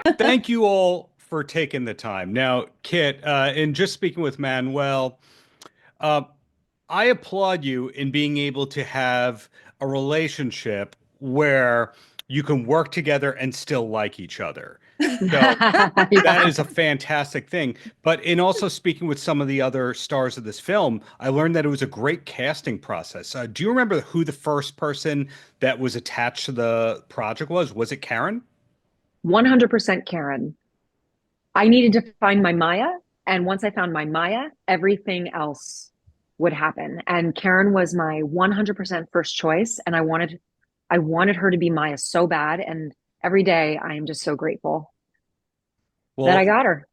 Thank you all for taking the time. Now, Kit, and just speaking with Manuel, uh, I applaud you in being able to have a relationship where you can work together and still like each other. So that Yeah. is a fantastic thing. But in also speaking with some of the other stars of this film, I learned that it was a great casting process. Do you remember who the first person that was attached to the project was? Was it Karen? 100% Karen. I needed to find my Maya, and once I found my Maya, everything else would happen. And Karen was my 100% first choice, and I wanted her to be Maya so bad, and every day I am just so grateful that I Well, got her.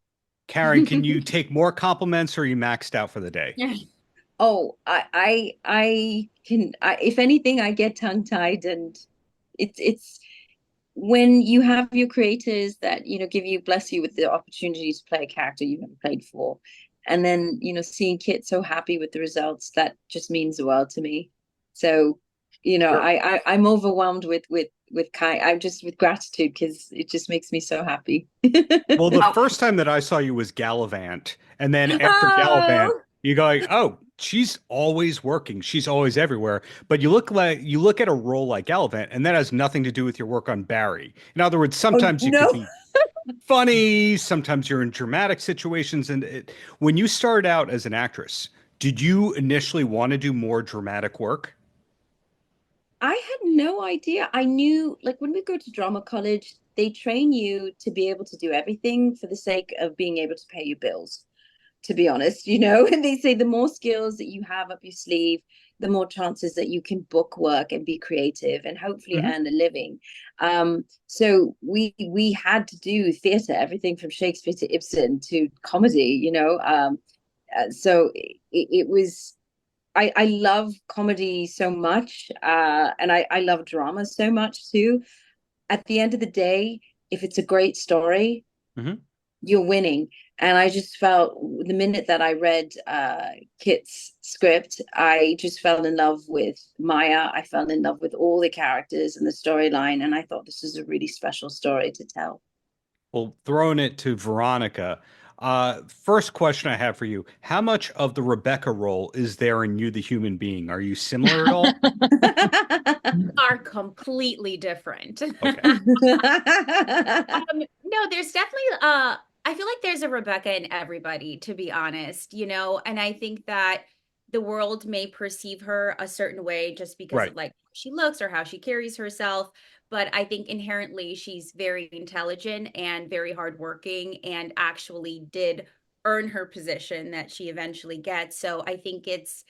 Karen, can you take more compliments or are you maxed out for the day? Oh, if anything, I get tongue-tied, and it's when you have your creators that, give you, bless you with the opportunity to play a character you've never played before. And then, seeing Kit so happy with the results, that just means the world to me. So, Sure. I'm overwhelmed with kind, I'm just with gratitude because it just makes me so happy. Well, the Oh, first time that I saw you was Gallivant, and then after Gallivant, Oh, you go like, "Oh, she's always working. She's always everywhere." But you look at a role like Gallivant, and that has nothing to do with your work on Barry. In other words, oh sometimes you could no. be funny, sometimes you're in dramatic situations, and when you started out as an actress, did you initially want to do more dramatic work? I had no idea. I knew, like, when we go to drama college, they train you to be able to do everything for the sake of being able to pay your bills, to be honest, and they say the more skills that you have up your sleeve, the more chances that you can book work and be creative and hopefully Hmm. earn a living. So we had to do theater, everything from Shakespeare to Ibsen to comedy. So it was, I love comedy so much, and I love drama so much too. At the end of the day, if it's a great story, Hmm. you're winning. And I just felt the minute that I read Kit's script, I just fell in love with Maya. I fell in love with all the characters and the storyline. And I thought this was a really special story to tell. Well, throwing it to Veronica. First question I have for you. How much of the Rebecca role is there in you, the human being? Are you similar at all? Are completely different. Okay. No, there's definitely I feel like there's a Rebecca in everybody, to be honest, and I think that the world may perceive her a certain way just because Right. of like how she looks or how she carries herself. But I think inherently she's very intelligent and very hardworking and actually did earn her position that she eventually gets. So I think it's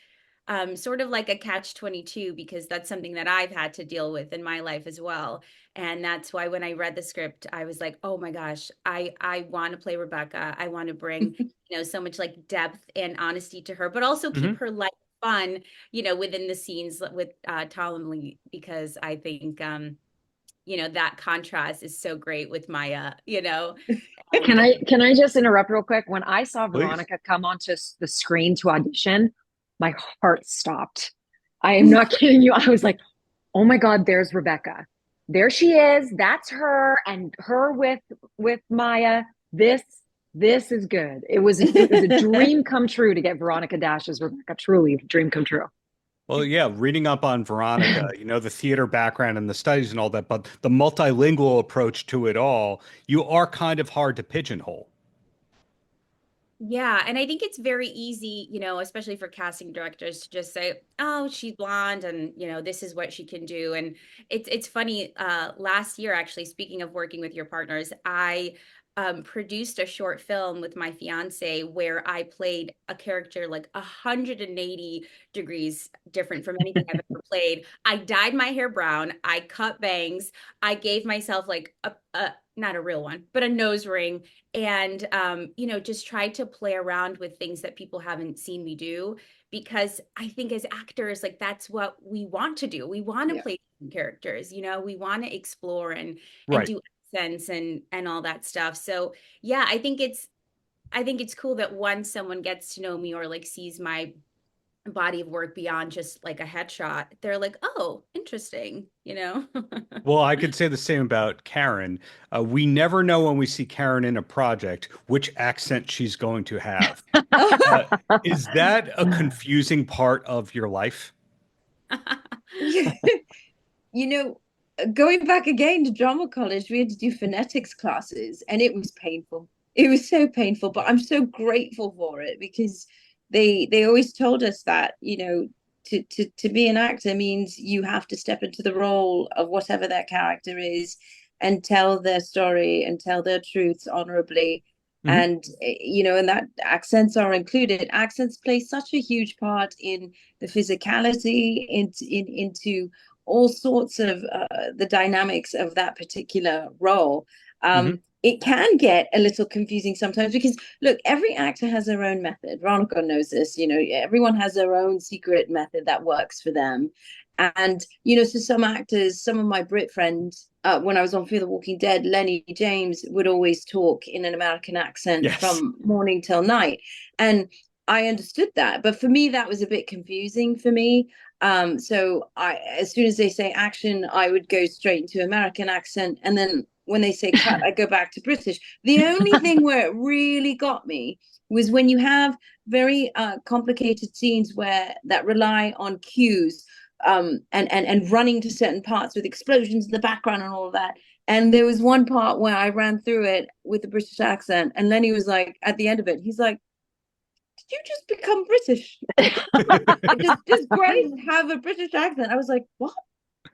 sort of like a catch 22 because that's something that I've had to deal with in my life as well. And that's why when I read the script, I was like, oh my gosh, I want to play Rebecca. I want to bring, so much like depth and honesty to her, but also keep Hmm. her light fun, within the scenes with Tom Lee, because I think, that contrast is so great with Maya. can And I can I just interrupt real quick? When I saw Please. Veronica come onto the screen to audition, my heart stopped. I am not kidding you. I was like, "Oh my God, there's Rebecca. There she is. That's her, and her with Maya. This this is good. It was a dream come true to get Veronica Dash as Rebecca. Truly, a dream come true." Well, yeah, reading up on Veronica, the theater background and the studies and all that, but the multilingual approach to it all, you are kind of hard to pigeonhole. yeah, and I think it's very easy, especially for casting directors to just say, "Oh, she's blonde and, this is what she can do." And it's funny, last year actually, speaking of working with your partners, I produced a short film with my fiance where I played a character like 180 degrees different from anything I've ever played. I dyed my hair brown, I cut bangs, I gave myself like a not a real one, but a nose ring, and just try to play around with things that people haven't seen me do, because I think as actors, like, that's what we want to do. We want to Yeah. play characters, we want to explore and Right. do accents and all that stuff. So yeah, I think it's cool that once someone gets to know me or like sees my body of work beyond just like a headshot, they're like, oh, interesting, you know? Well, I could say the same about Karen. We never know when we see Karen in a project which accent she's going to have. Uh, is that a confusing part of your life? You know, going back again to drama college, we had to do phonetics classes, and it was painful. It was so painful, but I'm so grateful for it because they always told us that, you know, to be an actor means you have to step into the role of whatever their character is and tell their story and tell their truths honorably. Mhm. And you know, and that accents are included. Accents play such a huge part in the physicality, into all sorts of the dynamics of that particular role. Mhm. It can get a little confusing sometimes because look, every actor has their own method. Veronika knows this. You know, everyone has their own secret method that works for them. And you know, so some actors, some of my Brit friends, when I was on Fear the Walking Dead, Lenny James would always talk in an American accent Yes. from morning till night, and I understood that. But for me, that was a bit confusing for me. So as soon as they say action, I would go straight into American accent, and then when they say cut, I go back to British. The only thing where it really got me was when you have very complicated scenes where that rely on cues, and running to certain parts with explosions in the background and all of that. And there was one part where I ran through it with a British accent, and Lenny was like, at the end of it, he's like, "Did you just become British? Does Grace have a British accent?" I was like, "What?"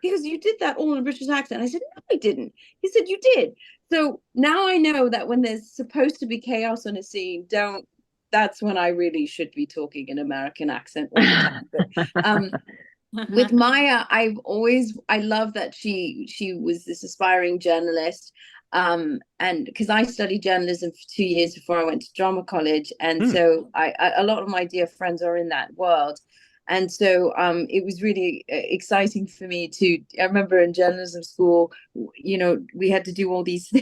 He goes, "You did that all in a British accent." I said, "No, I didn't." He said, "You did." So now I know that when there's supposed to be chaos on a scene, don't. That's when I really should be talking an American accent all the time. But with Maya, I love that she was this aspiring journalist. And because I studied journalism for 2 years before I went to drama college, and Hmm. so a lot of my dear friends are in that world. And so it was really exciting for me to. I remember in journalism school, you know, we had to do all these.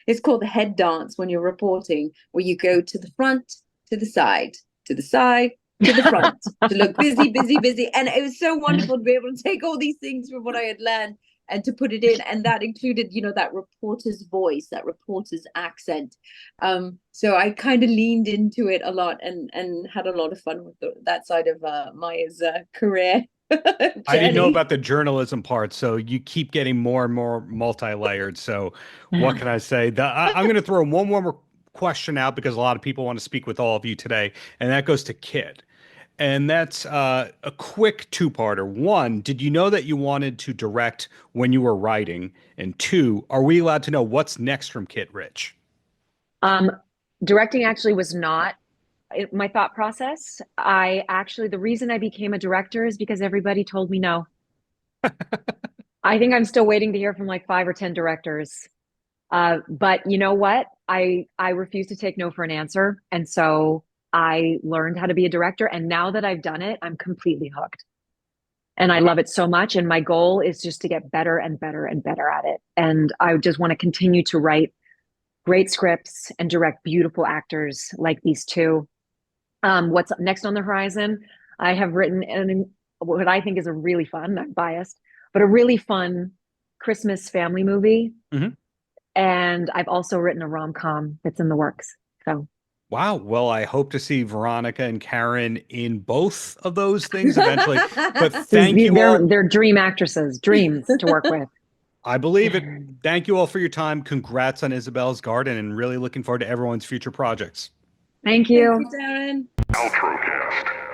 It's called the head dance when you're reporting, where you go to the front, to the side, to the side, to the front, to look busy, busy, busy. And it was so wonderful to be able to take all these things from what I had learned and to put it in. And that included, you know, that reporter's voice, that reporter's accent. So I kind of leaned into it a lot and had a lot of fun with that side of Maya's career I didn't know journey. about the journalism part, so you keep getting more and more multi-layered. So what can I say? I'm going to throw one more question out because a lot of people want to speak with all of you today, and that goes to Kit. And that's a quick two-parter. One, did you know that you wanted to direct when you were writing? And two, are we allowed to know what's next from Kit Rich? Um, Directing actually was not my thought process. The reason I became a director is because everybody told me no. I think I'm still waiting to hear from like 5 or 10 directors. But you know what? I refuse to take no for an answer. And so I learned how to be a director. And now that I've done it, I'm completely hooked. And I love it so much. And my goal is just to get better and better and better at it. And I just want to continue to write great scripts and direct beautiful actors like these two. What's next on the horizon? I have written what I think is a really fun, I'm biased, but a really fun Christmas family movie. Mhm. And I've also written a rom-com that's in the works. So Wow. Well, I hope to see Veronika and Karen in both of those things eventually. But thank you all. they're dream actresses, dreams to work with. I believe it. Thank you all for your time. Congrats on Isabel's Garden and really looking forward to everyone's future projects. Thank Thank you. you, Darren. Paltrocast.